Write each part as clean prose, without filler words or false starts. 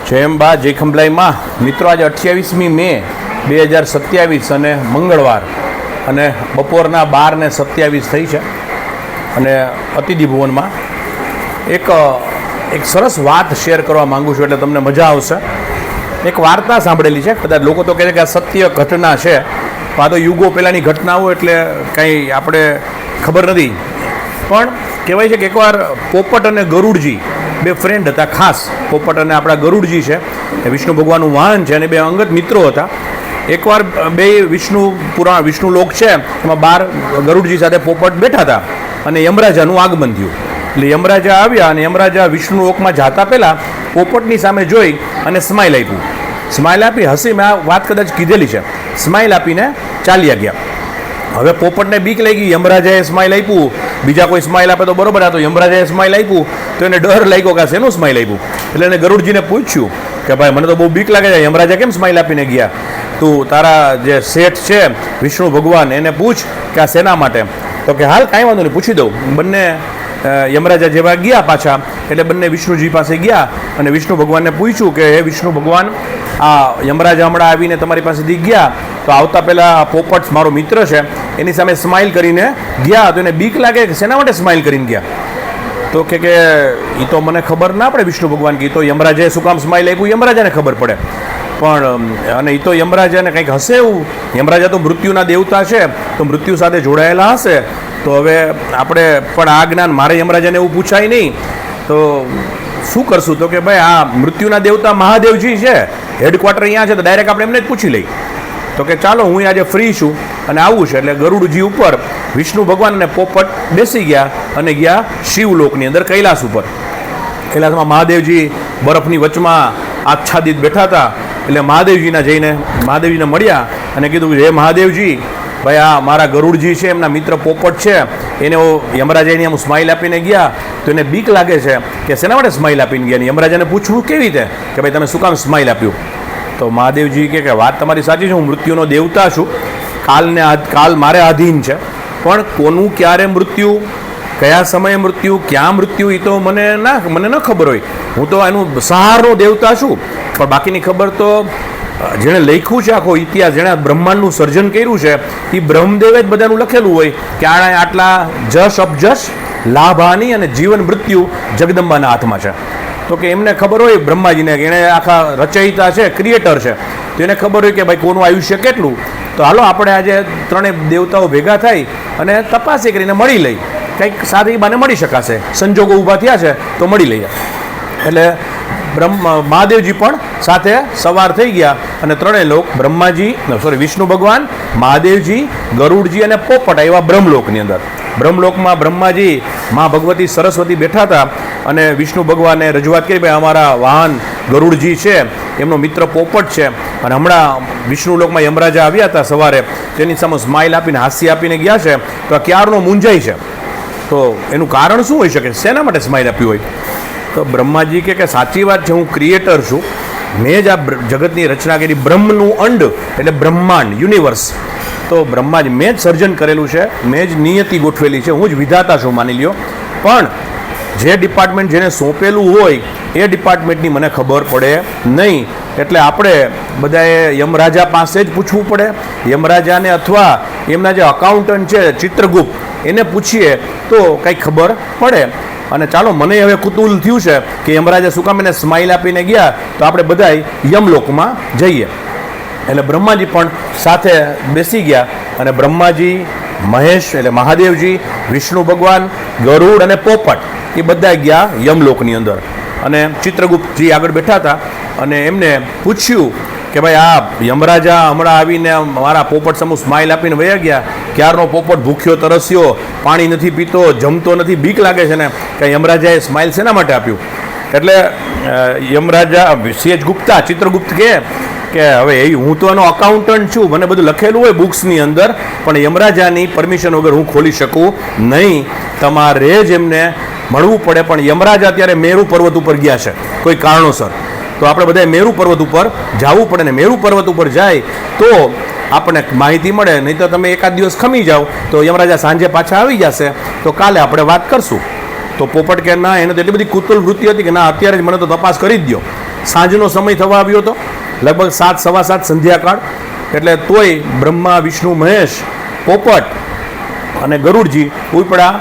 જય બા જય ખંભલાઈમાં મિત્રો, આજે 28મી મે 2027 અને મંગળવાર અને બપોરના 12:27 થઈ છે અને અતિથિ ભુવનમાં એક સરસ વાત શેર કરવા માગું છું, એટલે તમને મજા આવશે. એક વાર્તા સાંભળેલી છે, કદાચ લોકો તો કહે છે કે આ સત્ય ઘટના છે, પણ આ તો યુગો પહેલાંની ઘટનાઓ એટલે કંઈ આપણે ખબર નથી. પણ કહેવાય છે કે એકવાર પોપટ અને ગરુડજી બે ફ્રેન્ડ હતા. ખાસ પોપટ અને આપણા ગરુડજી છે એ વિષ્ણુ ભગવાનનું વાહન છે અને બે અંગત મિત્રો હતા. એકવાર બે વિષ્ણુ લોક છે એમાં બહાર ગરુડજી સાથે પોપટ બેઠા હતા અને યમરાજાનું આગમન થયું. એટલે યમરાજા આવ્યા અને યમરાજા વિષ્ણુ લોકમાં જતા પહેલાં પોપટની સામે જોઈ અને સ્માઇલ આપ્યું. સ્માઇલ આપી હસી, મેં આ વાત કદાચ કીધેલી છે, સ્માઇલ આપીને ચાલ્યા ગયા. હવે પોપટને બીક લાગી, યમરાજાએ સ્માઇલ આપ્યું, બીજા કોઈ સ્માઇલ આપે તો બરોબર, આ તો યમરાજાએ સ્માઇલ આપ્યું તો એને ડર લાગ્યો કે શેનું સ્માઇલ આપ્યું. એટલે એને ગરુડજીને પૂછ્યું કે ભાઈ મને તો બહુ બીક લાગે છે, યમરાજા કેમ સ્માઇલ આપીને ગયા? તું તારા જે શેઠ છે વિષ્ણુ ભગવાન એને પૂછ કે આ શેના માટે. તો કે હાલ કાંઈ વાંધો નહીં, પૂછી દઉં. બંને યમરાજા જેવા ગયા પાછા, એટલે બંને વિષ્ણુજી પાસે ગયા અને વિષ્ણુ ભગવાનને પૂછ્યું કે હે વિષ્ણુ ભગવાન, આ યમરાજા હમણાં આવીને તમારી પાસેથી ગયા તો આવતા પહેલાં પોપટ મારો મિત્ર છે એની સામે સ્માઇલ કરીને ગયા, તો એને બીક લાગે કે શેના માટે સ્માઇલ કરીને ગયા? તો કે એ તો મને ખબર ના પડે વિષ્ણુ ભગવાન, કે એ તો યમરાજાએ શું કામ સ્માઇલ આપ્યું યમરાજાને ખબર પડે. પણ અને એ તો યમરાજાને કંઈક હશે એવું, યમરાજા તો મૃત્યુના દેવતા છે તો મૃત્યુ સાથે જોડાયેલા હશે. તો હવે આપણે પણ આ જ્ઞાન મારે યમરાજાને એવું પૂછાય નહીં, તો શું કરશું? તો કે ભાઈ આ મૃત્યુના દેવતા મહાદેવજી છે, હેડક્વાર્ટર અહીંયા છે, તો ડાયરેક્ટ આપણે એમને જ પૂછી લઈ. તો કે ચાલો હું આજે ફ્રી છું અને આવું છે. એટલે ગરુડજી ઉપર વિષ્ણુ ભગવાન અને પોપટ બેસી ગયા અને ગયા શિવલોકની અંદર, કૈલાસ ઉપર. કૈલાસમાં મહાદેવજી બરફની વચમાં આચ્છાદિત બેઠા હતા. એટલે મહાદેવજીને મળ્યા અને કીધું કે હે મહાદેવજી, ભાઈ આ મારા ગરુડજી છે, એમના મિત્ર પોપટ છે, એને યમરાજાની આમ સ્માઇલ આપીને ગયા તો એને બીક લાગે છે કે શેના માટે સ્માઇલ આપીને ગયા. યમરાજાને પૂછવું કેવી રીતે કે ભાઈ તમે શું કામ સ્માઇલ આપ્યું? તો મહાદેવજી કે વાત તમારી સાચી છે, હું મૃત્યુનો દેવતા છું, કાલ મારે આધીન છે, પણ કોનું ક્યારે મૃત્યુ, કયા સમયે મૃત્યુ, ક્યાં મૃત્યુ, એ તો મને ન ખબર હોય. હું તો એનું સહારનો દેવતા છું, પણ બાકીની ખબર તો જેણે લખ્યું છે આખો ઇતિહાસ, જેણે બ્રહ્માંડનું સર્જન કર્યું છે એ બ્રહ્મદેવે જ બધાનું લખેલું હોય કે આટલા જશ અપજશ લાભહાની અને જીવન મૃત્યુ જગદંબાના હાથમાં છે. તો કે એમને ખબર હોય બ્રહ્માજીને કે એણે આખા રચયિતા છે, ક્રિએટર છે, તો એને ખબર હોય કે ભાઈ કોનું આયુષ્ય કેટલું. તો હાલો આપણે આજે ત્રણેય દેવતાઓ ભેગા થઈ અને તપાસી કરીને મળી લઈ, કંઈક સારી બાને મળી શકાશે, સંજોગો ઊભા થયા છે તો મળી લઈએ. એટલે મહાદેવજી પણ સાથે સવાર થઈ ગયા અને ત્રણેય લોક વિષ્ણુ ભગવાન, મહાદેવજી, ગરુડજી અને પોપટ આવ્યા બ્રહ્મલોકની અંદર. બ્રહ્મલોકમાં બ્રહ્માજી, મા ભગવતી સરસ્વતી બેઠા હતા અને વિષ્ણુ ભગવાને રજૂઆત કરી, ભાઈ અમારા વાહન ગરુડજી છે, એમનો મિત્ર પોપટ છે અને હમણાં વિષ્ણુ લોકમાં યમરાજા આવ્યા હતા સવારે, તેની સામે સ્માઇલ આપીને હાસ્ય આપીને ગયા છે, તો આ ક્યારનો મૂંઝાય છે, તો એનું કારણ શું હોઈ શકે? શેના માટે સ્માઇલ આપ્યું હોય? તો બ્રહ્માજી કે સાચી વાત છે, હું ક્રિએટર છું, મેં જ આ જગતની રચના કરી, બ્રહ્મનું અંડ એટલે બ્રહ્માંડ, યુનિવર્સ, તો બ્રહ્માજી મેં જ સર્જન કરેલું છે, મેં જ નિયતિ ગોઠવેલી છે, હું જ વિધાતા છું માની લ્યો. પણ જે ડિપાર્ટમેન્ટ જેને સોંપેલું હોય એ ડિપાર્ટમેન્ટની મને ખબર પડે નહીં, એટલે આપણે બધાએ યમરાજા પાસે જ પૂછવું પડે. યમરાજાને અથવા એમના જે અકાઉન્ટન્ટ છે ચિત્રગુપ્ત, એને પૂછીએ તો કંઈ ખબર પડે. અને ચાલો મને હવે કુતૂહલ થયું છે કે યમરાજા શું કામ એને સ્માઇલ આપીને ગયા, તો આપણે બધાય યમલોકમાં જઈએ. એટલે બ્રહ્માજી પણ સાથે બેસી ગયા અને બ્રહ્માજી, મહેશ એટલે મહાદેવજી, વિષ્ણુ ભગવાન, ગરુડ અને પોપટ એ બધા ગયા યમલોકની અંદર. અને ચિત્રગુપ્તજી આગળ બેઠા હતા અને એમને પૂછ્યું કે ભાઈ આ યમરાજા હમણાં આવીને મારા પોપટ સમૂહ સ્માઇલ આપીને વયા ગયા, ક્યારનો પોપટ ભૂખ્યો તરસ્યો, પાણી નથી પીતો, જમતો નથી, બીક લાગે છે ને, કે યમરાજાએ સ્માઇલ શેના માટે આપ્યું? એટલે યમરાજા ચિત્રગુપ્ત કે હવે હું તો એનો અકાઉન્ટન્ટ છું, મને બધું લખેલું હોય બુક્સની અંદર, પણ યમરાજાની પરમિશન વગર હું ખોલી શકું નહીં, તમારે જ એમને મળવું પડે. પણ યમરાજા અત્યારે મેરુ પર્વત ઉપર ગયા છે કોઈ કારણોસર, તો આપણે બધાએ મેરુ પર્વત ઉપર જવું પડે ને મેરુ પર્વત ઉપર જાય તો આપણને માહિતી મળે, નહીં તો તમે એકાદ દિવસ ખમી જાઓ તો યમરાજા સાંજે પાછા આવી જશે, તો કાલે આપણે વાત કરશું. તો પોપટ કે ના, એને તો એટલી બધી કુતૂહલ વૃત્તિ હતી કે ના અત્યારે જ મને તો તપાસ કરી જ દો. સાંજનો સમય થવા આવ્યો હતો, લગભગ 7, સવા 7 સંધ્યાકાળ. એટલે તોય બ્રહ્મા, વિષ્ણુ, મહેશ, પોપટ અને ગરુડજી ઉપડા.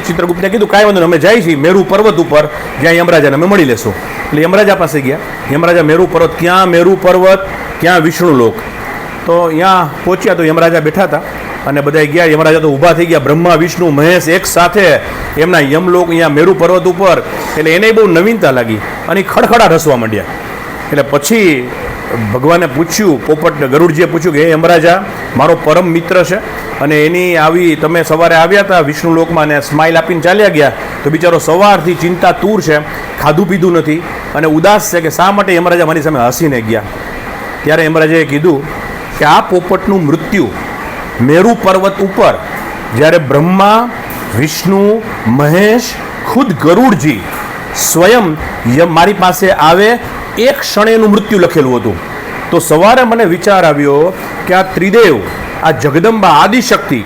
ચિત્રગુપ્તને કીધું કાંઈ વાંધો નહીં, અમે જાય છીએ મેરુ પર્વત ઉપર, જ્યાં યમરાજાને અમે મળી લેશું. એટલે યમરાજા પાસે ગયા. યમરાજા મેરુ પર્વત, ક્યાં મેરુ પર્વત, ક્યાં વિષ્ણુ લોક. તો ત્યાં પહોંચ્યા તો યમરાજા બેઠા હતા અને બધા ગયા. યમરાજા તો ઊભા થઈ ગયા, બ્રહ્મા, વિષ્ણુ, મહેશ એક સાથે એમના યમલોક અહીંયા મેરુ પર્વત ઉપર. એટલે એને બહુ નવીનતા લાગી અને ખડખડા રસવા માંડ્યા. એટલે પછી ભગવાને પૂછ્યું, પોપટ ગરુડજીએ પૂછ્યું કે હે યમરાજા, મારો પરમ મિત્ર છે અને એની આવી તમે સવારે આવ્યા હતા વિષ્ણુ લોકમાં અને સ્માઇલ આપીને ચાલ્યા ગયા, તો બિચારો સવારથી ચિંતા તૂર છે, ખાધું પીધું નથી અને ઉદાસ છે કે શા માટે યમરાજા મારી સામે હસીને ગયા. ત્યારે યમરાજાએ કીધું કે આ પોપટનું મૃત્યુ મેરુ પર્વત ઉપર જ્યારે બ્રહ્મા, વિષ્ણુ, મહેશ, ખુદ ગરુડજી સ્વયં મારી પાસે આવે એક ક્ષણે એનું મૃત્યુ લખેલું હતું. તો સવારે મને વિચાર આવ્યો કે આ ત્રિદેવ, આ જગદંબા આદિશક્તિ,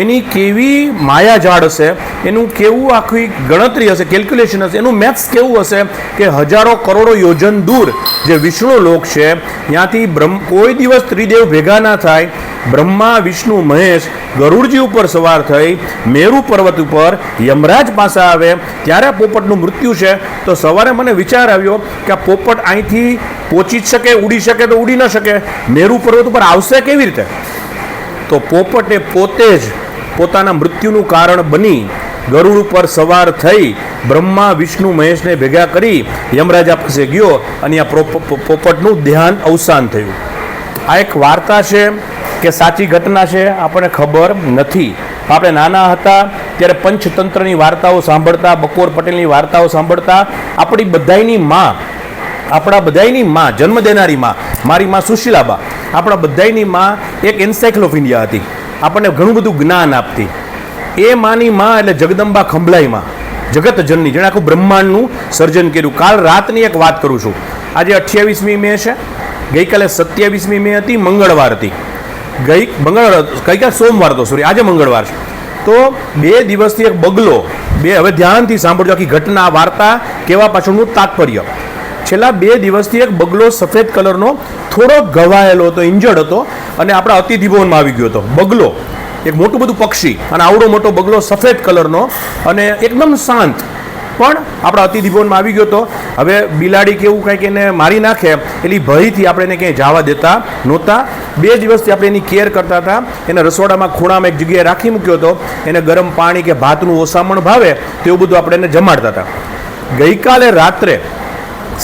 એની કેવી માયાજાળ હશે, એનું કેવું આખી ગણતરી હશે, કેલ્ક્યુલેશન હશે, એનું મેથ્સ કેવું હશે કે હજારો કરોડો યોજન દૂર જે વિષ્ણુ લોક છે ત્યાંથી કોઈ દિવસ ત્રિદેવ ભેગા ના થાય. બ્રહ્મા, વિષ્ણુ, મહેશ ગરુડજી ઉપર સવાર થઈ મેરુ પર્વત ઉપર યમરાજ પાસે આવે ત્યારે પોપટનું મૃત્યુ છે. તો સવારે મને વિચાર આવ્યો કે આ પોપટ અહીંથી પહોંચી જ શકે, ઉડી શકે તો ઉડી ન શકે, મેરુ પર્વત ઉપર આવશે કેવી રીતે? તો પોપટે પોતે જ પોતાના મૃત્યુનું કારણ બની ગરુડ ઉપર સવાર થઈ બ્રહ્મા, વિષ્ણુ, મહેશને ભેગા કરી યમરાજા પાસે ગયો અને આ પોપટનું ધ્યાન અવસાન થયું. આ એક વાર્તા છે કે સાચી ઘટના છે આપણને ખબર નથી. આપણે નાના હતા ત્યારે પંચતંત્રની વાર્તાઓ સાંભળતા, બકોર પટેલની વાર્તાઓ સાંભળતા. આપણી બધાયની માં, આપણા બધાયની માં, જન્મ દેનારી માં, મારી માં સુશીલાબા, આપણા બધાયની માં એક એન્સાઇક્લોપીડિયા હતી, આપણને ઘણું બધું જ્ઞાન આપતી. એ માની માં એટલે જગદંબા ખંભલાઈ માં, જગત જનની, જેણે આખું બ્રહ્માંડનું સર્જન કર્યું. કાલ રાતની એક વાત કરું છું. આજે 28મી મે છે, ગઈકાલે 27મી મે હતી, મંગળવાર હતી. ગઈકાલે સોમવાર હતો, સોરી, આજે મંગળવાર છે. તો 2 દિવસથી એક બગલો, હવે ધ્યાનથી સાંભળજો આખી ઘટના, વાર્તા કેવા પાછળનું તાત્પર્ય. છેલ્લા 2 દિવસથી એક બગલો સફેદ કલરનો થોડો ઘવાયેલો હતો, ઇન્જર્ડ હતો અને આપણા અતિથિ ભવનમાં આવી ગયો હતો. બગલો, એક મોટું બધું પક્ષી, અને આવડો મોટો બગલો સફેદ કલરનો અને એકદમ શાંત, પણ આપણા અતિથિ ભવનમાં આવી ગયો હતો. હવે બિલાડી કેવું કંઈક એને મારી નાખે એટલે ભયથી આપણે એને ક્યાંય જવા દેતા નહોતા. 2 દિવસથી આપણે એની કેર કરતા હતા. એને રસોડામાં ખૂણામાં એક જગ્યાએ રાખી મૂક્યો હતો. એને ગરમ પાણી કે ભાતનું ઓસામણ ભાવે તેવું બધું આપણે એને જમાડતા હતા. ગઈકાલે રાત્રે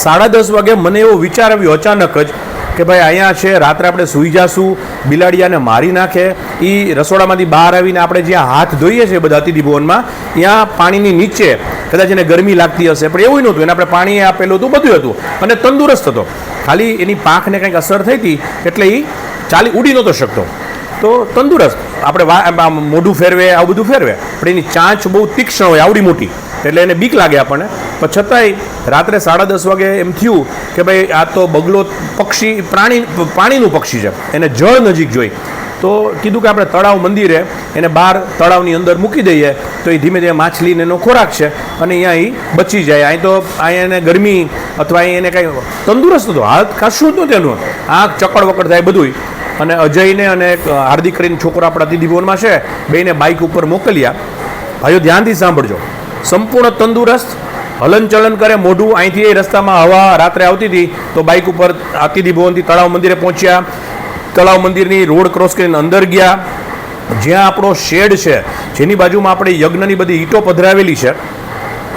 10:30 વાગે મને એવો વિચાર આવ્યો અચાનક જ કે ભાઈ અહીંયા છે, રાત્રે આપણે સૂઈ જશું, બિલાડીયાને મારી નાખે. એ રસોડામાંથી બહાર આવીને આપણે જ્યાં હાથ ધોઈએ છીએ બધા અતિથિ ભવનમાં, ત્યાં પાણીની નીચે કદાચ એને ગરમી લાગતી હશે, પણ એવું નહોતું. એને આપણે પાણી આપેલું હતું, બધું હતું અને તંદુરસ્ત હતો. ખાલી એની પાંખને કંઈક અસર થઈ હતી એટલે એ ઉડી નહોતો શકતો. તો તંદુરસ્ત, આપણે મોઢું ફેરવે, આવું બધું ફેરવે, પણ એની ચાંચ બહુ તીક્ષ્ણ હોય, આવડી મોટી, એટલે એને બીક લાગે આપણને. પણ છતાંય રાત્રે 10:30 વાગે એમ થયું કે ભાઈ આ તો બગલો પક્ષી, પાણીનું પક્ષી છે, એને જળ નજીક જોઈ. તો કીધું કે આપણે તળાવ મંદિરે એને બહાર તળાવની અંદર મૂકી દઈએ તો એ ધીમે ધીમે માછલીને એનો ખોરાક છે અને અહીંયા એ બચી જાય. અહીં તો અહીંયા એને ગરમી અથવા અહીં એને કાંઈ તંદુરસ્ત હતો, હાથ કશું જ નહોતું એનું, આંખ ચકડ વકડ થાય બધું. અને અજયને અને હાર્દિક કરીને છોકરો આપણા અતિથિ ભવનમાં છે, બેને બાઇક ઉપર મોકલ્યા. ભાઈઓ ધ્યાનથી સાંભળજો, સંપૂર્ણ તંદુરસ્ત, હલનચલન કરે, મોઢું અહીંથી એ રસ્તામાં હવા રાત્રે આવતી હતી તો બાઇક ઉપર અતિથિ ભવનથી તળાવ મંદિરે પહોંચ્યા. તળાવ મંદિરની રોડ ક્રોસ કરીને અંદર ગયા. જ્યાં આપણો શેડ છે, જેની બાજુમાં આપણે યજ્ઞની બધી ઈંટો પધરાવેલી છે,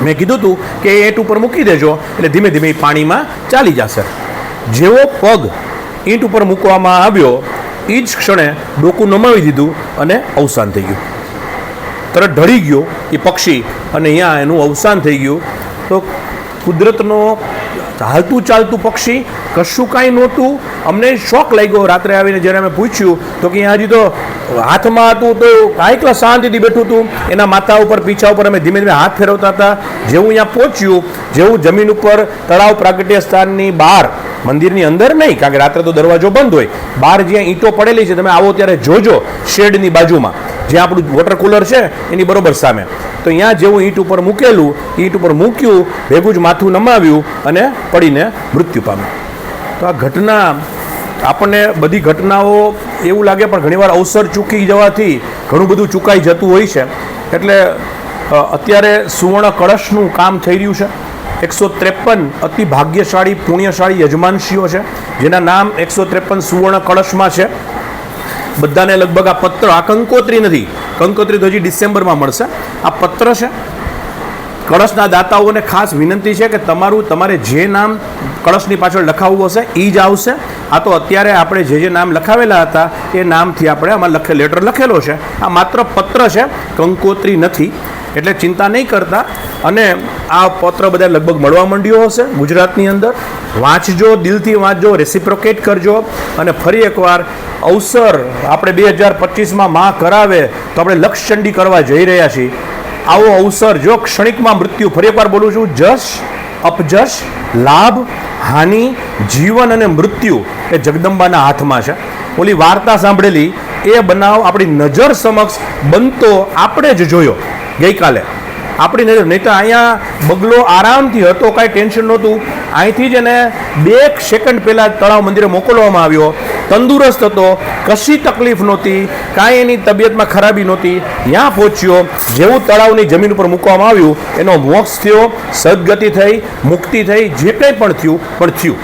મેં કીધું હતું કે એ ઈંટ ઉપર મૂકી દેજો એટલે ધીમે ધીમે પાણીમાં ચાલી જશે. જેવો પગ ઈંટ ઉપર મૂકવામાં આવ્યો એ જ ક્ષણે ડોકું નમાવી દીધું અને અવસાન થઈ ગયું. તરત ઢળી ગયો એ પક્ષી અને અહીંયા એનું અવસાન થઈ ગયું. તો કુદરતનો હાલતું ચાલતું પક્ષી, કશું કાંઈ નહોતું. અમને શોક લાગ્યો રાત્રે આવીને જ્યારે અમે પૂછ્યું તો કે અહીંયા હજી તો હાથમાં હતું, તો એકલા શાંતિથી બેઠું હતું. એના માથા ઉપર, પીછા ઉપર અમે ધીમે ધીમે હાથ ફેરવતા હતા. જેવું અહીંયા પહોંચ્યું, જેવું જમીન ઉપર તળાવ પ્રાગટ્ય સ્થાનની બહાર, મંદિરની અંદર નહીં, કારણ કે રાત્રે તો દરવાજો બંધ હોય, બહાર જ્યાં ઈંટો પડેલી છે તમે આવો ત્યારે જોજો, શેડની બાજુમાં જે આપણું વોટર કુલર છે એની બરોબર સામે. તો અહીંયા જેવું ઈંટ ઉપર મૂકેલું, ઈંટ ઉપર મૂક્યું, ભેગું જ માથું નમાવ્યું અને પડીને મૃત્યુ પામ્યું. તો આ ઘટના આપણને બધી ઘટનાઓ એવું લાગે, પણ ઘણીવાર અવસર ચૂકી જવાથી ઘણું બધું ચૂકાઈ જતું હોય છે. એટલે અત્યારે સુવર્ણ કળશનું કામ થઈ રહ્યું છે. 153 અતિ ભાગ્યશાળી પુણ્યશાળી યજમાનશીઓ છે જેના નામ 153 સુવર્ણ કળશમાં છે. બધાને લગભગ આ પત્ર, આ કંકોત્રી નથી, કંકોત્રી તો હજી ડિસેમ્બરમાં મળશે. આ પત્ર છે. કળશના દાતાઓને ખાસ વિનંતી છે કે તમારે જે નામ કળશની પાછળ લખાવવું હશે એ જ આવશે. આ તો અત્યારે આપણે જે નામ લખાવેલા હતા એ નામથી આપણે આમાં લેટર લખેલો છે. આ માત્ર પત્ર છે, કંકોત્રી નથી, એટલે ચિંતા નહીં કરતા. અને આ પત્ર બધા લગભગ મળવા માંડ્યો હશે ગુજરાતની અંદર. વાંચજો, દિલથી વાંચજો, રેસિપ્રોકેટ કરજો. અને ફરી એકવાર અવસર આપણે 2025માં માં કરાવે તો આપણે લક્ષચંડી કરવા જઈ રહ્યા છીએ. આવો અવસર, જો ક્ષણિકમાં મૃત્યુ, ફરી એકવાર બોલું છું, જશ અપજશ, લાભ હાનિ, જીવન અને મૃત્યુ એ જગદંબાના હાથમાં છે. ઓલી વાર્તા સાંભળેલી એ બનાવ આપણી નજર સમક્ષ બનતો આપણે જ જોયો ગઈકાલે. આપણી નજર, નહીં તો અહીંયા બગલો આરામથી હતો, કાંઈ ટેન્શન નહોતું. અહીંથી જ એને 2 સેકન્ડ પહેલાં તળાવ મંદિરે મોકલવામાં આવ્યો. તંદુરસ્ત હતો, કશી તકલીફ નહોતી, કાંઈ એની તબિયતમાં ખરાબી નહોતી. ત્યાં પહોંચ્યો, જેવું તળાવની જમીન ઉપર મૂકવામાં આવ્યું એનો મોક્ષ થયો, સદગતિ થઈ, મુક્તિ થઈ, જે કંઈ પણ થયું.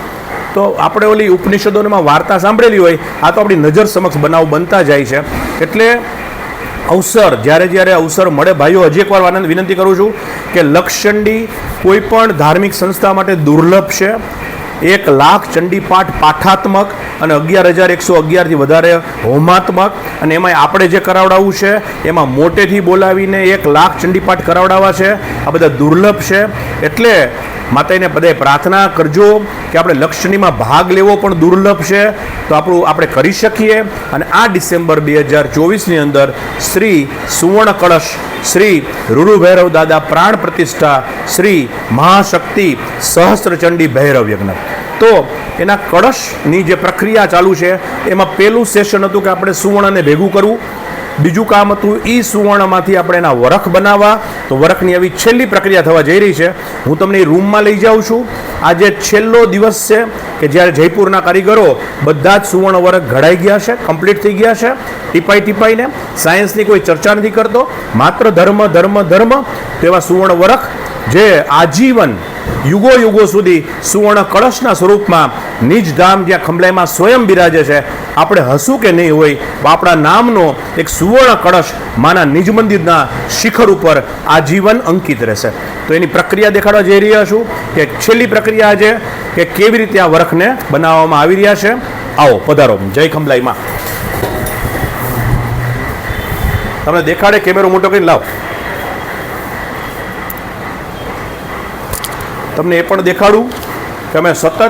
તો આપણે ઓલી ઉપનિષદોમાં વાર્તા સાંભળેલી હોય, આ તો આપણી નજર સમક્ષ બનાવ બનતા જાય છે. એટલે અવસર, જ્યારે અવસર મળે, ભાઈઓ હજી એકવાર વિનંતી કરું છું કે લક્ષચંડી કોઈ પણ ધાર્મિક સંસ્થા માટે દુર્લભ છે. 1 લાખ ચંડીપાઠ પાઠાત્મક અને 11,111થી વધારે હોમાત્મક. અને એમાં આપણે જે કરાવડાવવું છે એમાં મોટેથી બોલાવીને 1 લાખ ચંડીપાઠ કરાવડાવવા છે. આ બધા દુર્લભ છે. એટલે માતાજીને બધાએ પ્રાર્થના કરજો કે આપણે લક્ષચંડીમાં ભાગ લેવો પણ દુર્લભ છે, તો આપણે કરી શકીએ. અને આ ડિસેમ્બર 2024ની અંદર શ્રી સુવર્ણ કળશ, શ્રી રૂરુ ભૈરવ દાદા પ્રાણ પ્રતિષ્ઠા, શ્રી મહાશક્તિ સહસ્ત્રચંડી ભૈરવ યજ્ઞ. તો એના કળશની જે પ્રક્રિયા ચાલુ છે એમાં પહેલું સેશન હતું કે આપણે સુવર્ણને ભેગું કરવું. બીજું કામ હતું એ સુવર્ણમાંથી આપણે એના વરખ બનાવવા. તો વરખની આવી છેલ્લી પ્રક્રિયા થવા જઈ રહી છે. હું તમને એ રૂમમાં લઈ જાઉં છું. આજે છેલ્લો દિવસ છે કે જ્યારે જયપુરના કારીગરો બધા જ સુવર્ણ વરખ ઘડાઈ ગયા છે, કમ્પ્લીટ થઈ ગયા છે, ટીપાઈને. સાયન્સની કોઈ ચર્ચા નથી કરતો, માત્ર ધર્મ ધર્મ ધર્મ. તો એવા સુવર્ણ વરખ જે આજીવન યુગો સુધી સુવર્ણ કળશના સ્વરૂપમાં નિજ ધામ જ્યાં ખંભલાઈમાં સ્વયં બિરાજે છે, આપણે હસું કે નહીં હોય, આપણા નામનો એક સુવર્ણ કળશ માના નિજ મંદિરના શિખર ઉપર આજીવન અંકિત રહેશે. તો એની પ્રક્રિયા દેખાડવા જઈ રહ્યા છું કે છેલ્લી પ્રક્રિયા છે કે કેવી રીતે આ વરખને બનાવવામાં આવી રહ્યા છે. આવો, પધારો. જય ખંભલાઈમાં. તમને દેખાડે, કેમેરો મોટો કરીને લાવ. તમને એ પણ દેખાડું કે અમે સતત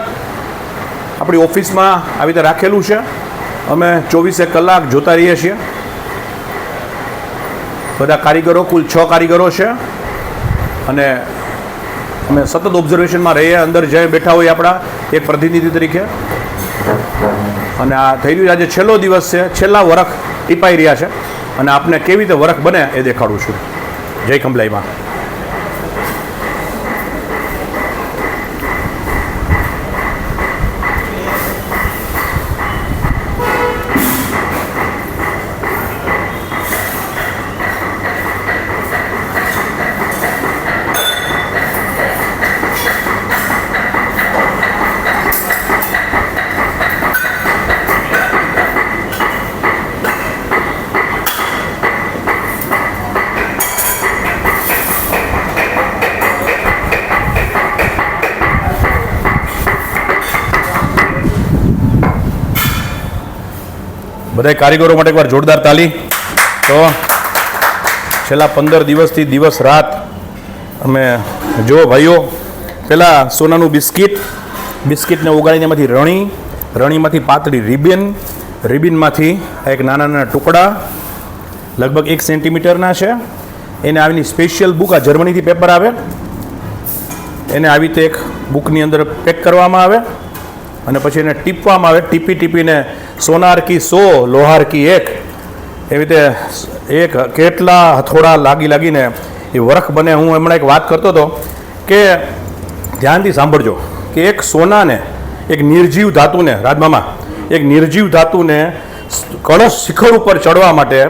આપણી ઓફિસમાં આવી રીતે રાખેલું છે. અમે 24 કલાક જોતા રહીએ છીએ. બધા કારીગરો, કુલ 6 કારીગરો છે. અને અમે સતત ઓબ્ઝર્વેશનમાં રહીએ. અંદર જઈ બેઠા હોય આપણા એક પ્રતિનિધિ તરીકે. અને આ થઈ રહ્યું, આજે છેલ્લો દિવસ છે, છેલ્લા વરખ ટીપાઈ રહ્યા છે. અને આપને કેવી રીતે વરખ બને એ દેખાડું છું. જય ખંભલાઈમાં. બધા કારીગરો માટે એકવાર જોરદાર તાલી. તો છેલ્લા 15 દિવસથી દિવસ રાત અમે જો ભાઈઓ, પહેલાં સોનાનું બિસ્કિટને ઓગાળીને એમાંથી રણીમાંથી પાતળી રિબિનમાંથી એક નાના ટુકડા લગભગ 1 સેન્ટીમીટરના છે. એને આવીની સ્પેશિયલ બુક, આ જર્મનીથી પેપર આવે, એને આવી રીતે એક બુકની અંદર પેક કરવામાં આવે. અને પછી એને ટીપવામાં આવે. ટીપીને સોનાર કી 100, લોહાર કી 1, એવી રીતે એક કેટલા હથોડા લાગીને એ વરખ બને. હું હમણાં એક વાત કરતો હતો કે ધ્યાનથી સાંભળજો કે એક સોનાને, એક નિર્જીવ ધાતુને, રાજમામા, એક નિર્જીવ ધાતુને કળશ શિખર ઉપર ચડવા માટે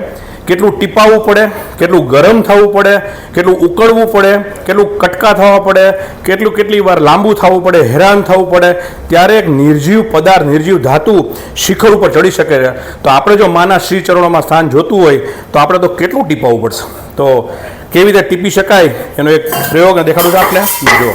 કેટલું ટીપાવવું પડે, કેટલું ગરમ થવું પડે, કેટલું ઉકળવું પડે, કેટલું કટકા થવા પડે, કેટલી વાર લાંબુ થવું પડે, હેરાન થવું પડે, ત્યારે એક નિર્જીવ પદાર્થ, નિર્જીવ ધાતુ શિખર ઉપર ચડી શકે છે. તો આપણે જો માના શ્રી ચરણોમાં સ્થાન જોતું હોય તો આપણે તો કેટલું ટીપાવવું પડશે. તો કેવી રીતે ટીપી શકાય એનો એક પ્રયોગ દેખાડું છે આપણે. જુઓ,